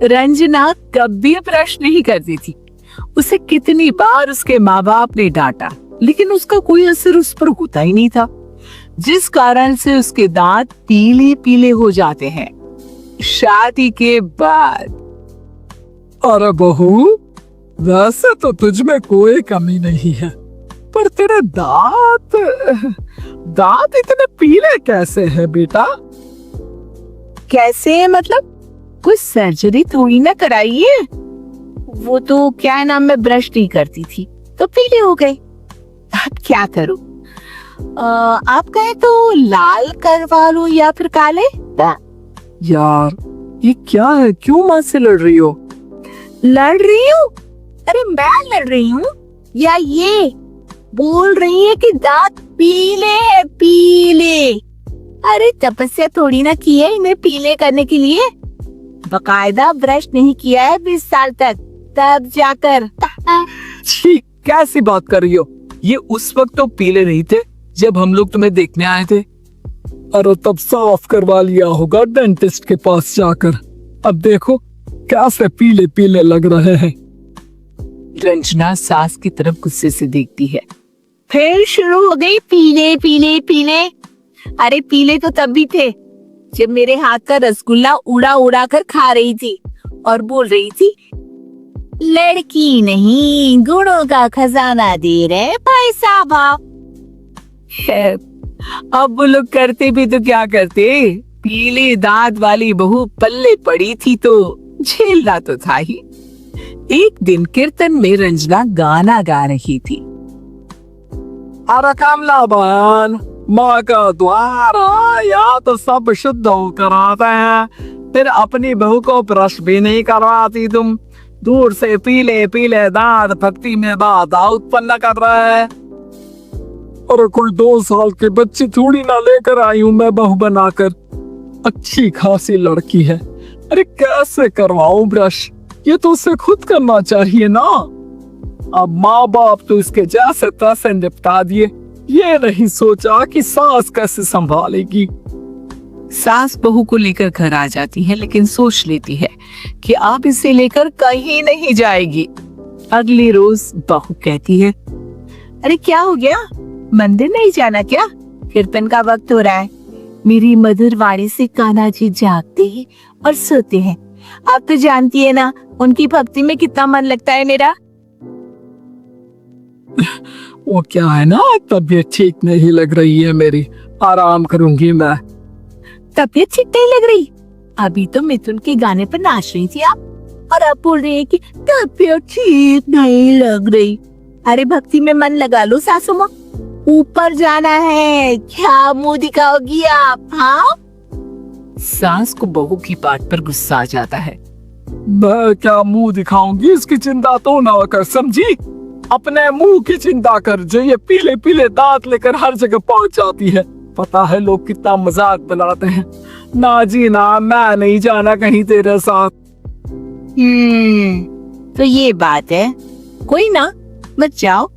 रंजना कभी ब्रश नहीं करती थी। उसे कितनी बार उसके माँ बाप ने डांटा, लेकिन उसका कोई असर उस पर होता ही नहीं था, जिस कारण से उसके दांत पीले पीले हो जाते हैं। शादी के बाद अरे बहू, वैसे तो तुझ में कोई कमी नहीं है, पर तेरे दांत दांत इतने पीले कैसे हैं बेटा? कैसे मतलब? कोई सर्जरी थोड़ी ना कराई है। वो तो क्या नाम, मैं ब्रश नहीं करती थी तो पीले हो गए। अब क्या करूं? आप कहे तो लाल करवा लूं या फिर काले? यार ये क्या है, क्यों माँ से लड़ रही हो? लड़ रही हूँ? अरे मैं लड़ रही हूँ या ये बोल रही है कि दांत पीले है, पीले। अरे तपस्या थोड़ी ना की है इन्हें पीले करने के लिए। बकायदा ब्रश नहीं किया है 20 साल तक, तब जाकर। छी, कैसी बात कर रही हो? ये उस वक्त तो पीले नहीं थे जब हम लोग तुम्हें देखने आए थे। अरे तब साफ करवा लिया होगा डेंटिस्ट के पास जाकर। अब देखो कैसे पीले पीले लग रहे हैं। रंजना सास की तरफ गुस्से से देखती है। फिर शुरू हो गई पीले पीले पीले। अरे पीले तो तब भी थे जब मेरे हाथ का रसगुल्ला उड़ा उड़ा कर खा रही थी और बोल रही थी, लड़की नहीं गुणों का खजाना दे रहे भाई साहब। अब वो लोग करते भी तो क्या करते, पीले दांत वाली बहू पल्ले पड़ी थी तो झेलना तो था ही। एक दिन कीर्तन में रंजना गाना गा रही थी। अरे कमला बहन, माँ का द्वार या तो सब शुद्ध होकर आते हैं, फिर अपनी बहू को ब्रश भी नहीं करवाती तुम। दूर से पीले पीले दांत भक्ति में बाधा उत्पन्न कर रहा है। और कोई 2 साल के बच्चे थोड़ी ना लेकर आई हूँ मैं बहू बनाकर। अच्छी खासी लड़की है, अरे कैसे करवाऊं ब्रश? ये तो उसे खुद करना चाहिए ना। अब माँ बाप तो इसके जैसे तैसे निपटा दिए, ये नहीं सोचा कि सास कैसे संभालेगी। सास बहू को लेकर घर आ जाती है, लेकिन सोच लेती है कि आप इसे लेकर कहीं नहीं जाएगी। अगली रोज बहू कहती है, अरे क्या हो गया, मंदिर नहीं जाना क्या? कीर्तन का वक्त हो रहा है। मेरी मधुर वाणी से कान्हा जी जागते हैं और सोते हैं। आप तो जानती है ना उनकी भक्ति में कितना मन लगता है मेरा। वो क्या है ना, तबीयत ठीक नहीं लग रही है मेरी, आराम करूंगी मैं। तबीयत ठीक नहीं लग रही? अभी तो मिथुन के गाने पर नाच रही थी आप, और अब बोल रही है कि तबीयत ठीक नहीं लग रही। अरे भक्ति में मन लगा लो सासू माँ, ऊपर जाना है, क्या मुंह दिखाओगी आप? हाँ। सास को बहू की बात पर गुस्सा आ जाता है। मैं क्या मुंह दिखाऊंगी, इसकी चिंता तो ना कर, समझी? अपने मुंह की चिंता कर, जो ये पीले पीले दांत लेकर हर जगह पहुंच जाती है। पता है लोग कितना मजाक बनाते हैं। ना जी ना, मैं नहीं जाना कहीं तेरे साथ। तो ये बात है। कोई ना, मत जाओ,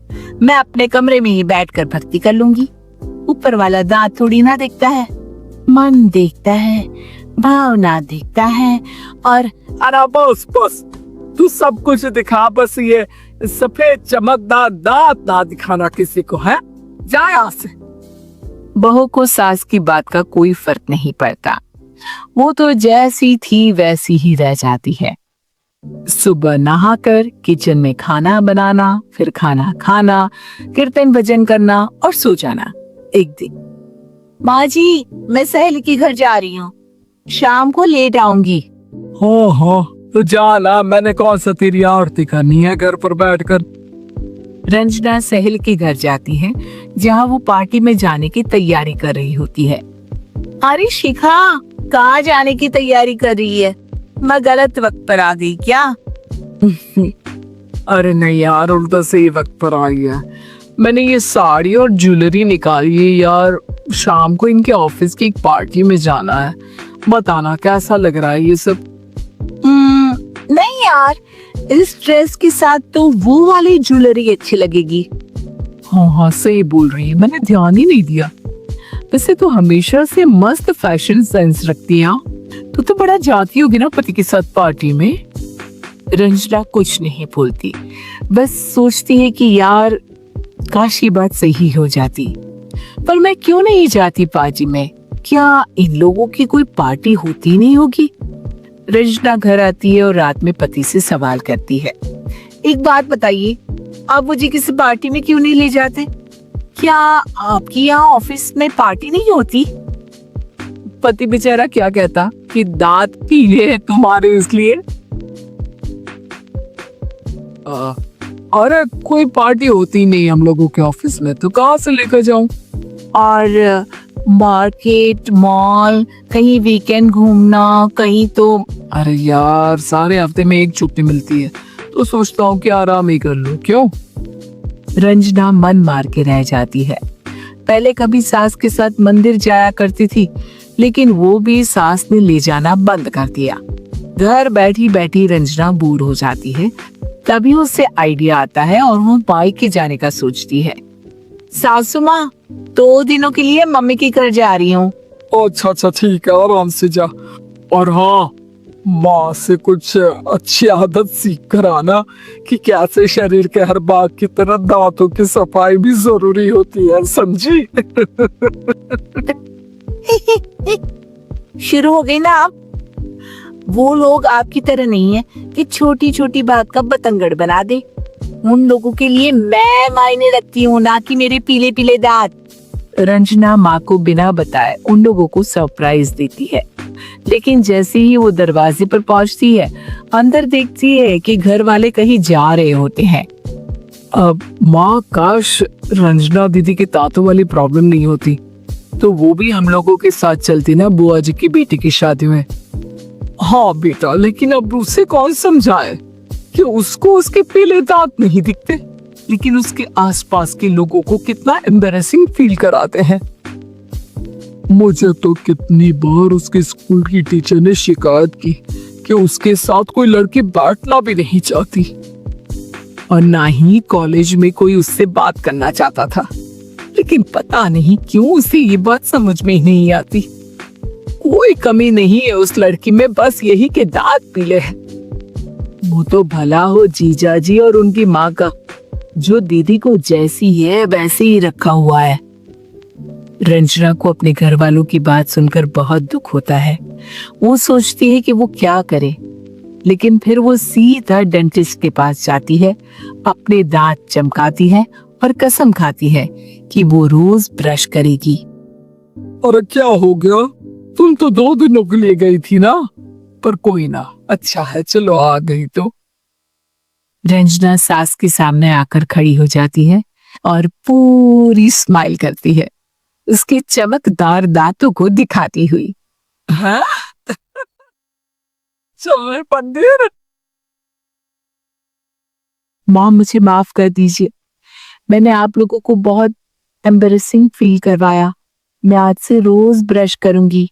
मैं अपने कमरे में ही बैठकर भक्ति कर लूंगी। ऊपर वाला दांत थोड़ी ना देखता है, मन देखता है, भावना देखता है। और अरे बस बस, तू सब कुछ दिखा, बस ये सफेद चमकदार दांत ना दिखाना किसी को, है? जा यहाँ से। बहू को सास की बात का कोई फर्क नहीं पड़ता। वो तो जैसी थी वैसी ही रह जाती है। सुबह नहाकर किचन में खाना बनाना, फिर खाना खाना, कीर्तन भजन करना और सो जाना। एक दिन, माँ जी मैं सहेली के घर जा रही हूँ, शाम को लेट आऊंगी। हाँ हाँ, तो जाना, मैंने कौन सा तेरी आरती करनी है घर पर बैठकर। रंजना सहेल के घर जाती है, जहाँ वो पार्टी में जाने की तैयारी कर रही होती है। अरे शिखा, कहाँ जाने की तैयारी कर रही है? मैं गलत वक्त पर आ गई क्या? अरे नहीं यार, उल्टा सही वक्त पर आई है। मैंने ये साड़ी और ज्वेलरी निकाली है यार, शाम को इनके ऑफिस की एक पार्टी में जाना है। बताना कैसा लग रहा है ये सब? नहीं यार, इस ड्रेस के साथ तो वो वाली ज्वेलरी अच्छी लगेगी। हाँ हाँ सही बोल रही है, मैंने ध्यान ही नहीं दिया। वैसे तो हमेशा से मस्त फैशन सेंस रखती है, तो बड़ा जाती होगी ना पति के साथ पार्टी में। रंजना कुछ नहीं बोलती, बस सोचती है कि यार काश ये बात सही हो जाती। पर मैं क्यों नहीं जाती पार्टी में? क्या इन लोगों की कोई पार्टी होती नहीं होगी? रंजना घर आती है और रात में पति से सवाल करती है, एक बात बताइए, आप मुझे किसी पार्टी में क्यों नहीं ले जाते? क्या आपकी यहाँ ऑफिस में पार्टी नहीं होती? पति बेचारा क्या कहता कि दांत पीले हैं तुम्हारे इसलिए। अरे कोई पार्टी होती नहीं हम लोगों के ऑफिस में, तो कहाँ से लेकर जाऊं? और मार्केट, मॉल, कहीं वीकेंड घूमना, कहीं तो। अरे यार सारे हफ्ते में एक छुट्टी मिलती है, तो सोचता हूँ कि आराम ही कर लूं। क्यों? रंजना मन मार के रह जाती है। पहले कभी सास के साथ मंदिर जाया करती थी, लेकिन वो भी सास ने ले जाना बंद कर दिया। घर बैठी बैठी रंजना बोर हो जाती है। तभी उसे आइडिया आता है और वो मायके जाने का सोचती है। सासू माँ, 2 दिनों के लिए मम्मी के घर जा रही हूँ। अच्छा अच्छा ठीक है, आराम से जा। और हाँ, माँ से कुछ अच्छी आदत सीख कर आना कि कैसे शरीर के हर भाग की तरह दांतों की सफाई भी जरूरी होती है, समझी? शुरू हो गई ना आप। वो लोग आपकी तरह नहीं है कि छोटी छोटी बात का बतंगड़ बना दे। उन लोगों के लिए मैं मायने रखती हूँ, ना कि मेरे पीले पीले दांत। रंजना माँ को बिना बताए उन लोगों को सरप्राइज देती है, लेकिन जैसे ही वो दरवाजे पर पहुंचती है, अंदर देखती है कि घर वाले कहीं जा रहे होते हैं। अब माँ, काश रंजना दीदी के दांतों वाली प्रॉब्लम नहीं होती, तो वो भी हम लोगों के साथ चलती ना बुआ जी की बेटी की शादी में। हाँ बेटा, लेकिन अब उसे कौन समझाए कि उसको उसके पीले दांत नहीं दिखते, लेकिन उसके आसपास के लोगों को कितना एम्बैरेसिंग फील कराते हैं। मुझे तो कितनी बार उसके स्कूल की टीचर ने शिकायत की कि उसके साथ कोई लड़की बैठना भी नहीं चाहती, और ना ही कॉलेज में कोई उससे बात करना चाहता था। लेकिन पता नहीं क्यों उसे ये बात समझ में ही नहीं आती। कोई कमी नहीं है उस लड़की में, बस यही के दांत पीले हैं। वो तो भला हो जीजा जी और उनकी माँ का, जो दीदी को जैसी है वैसे ही रखा हुआ है। रंजना को अपने घर वालों की बात सुनकर बहुत दुख होता है। वो सोचती है कि वो क्या करे, लेकिन फिर वो सीधा डेंटिस्ट के पास जाती है, अपने दांत चमकाती है और कसम खाती है कि वो रोज ब्रश करेगी। अरे क्या हो गया? तुम तो 2 दिनों के लिए गई थी ना। पर कोई ना, अच्छा है, चलो आ गई तो। रंजना सास के सामने आकर खड़ी हो जाती है और पूरी स्माइल करती है, उसके चमकदार दांतों को दिखाती हुई। हाँ? चल रहे पंडित। माँ, मुझे माफ कर दीजिए, मैंने आप लोगों को बहुत एम्बैरेसिंग फील करवाया। मैं आज से रोज ब्रश करूंगी।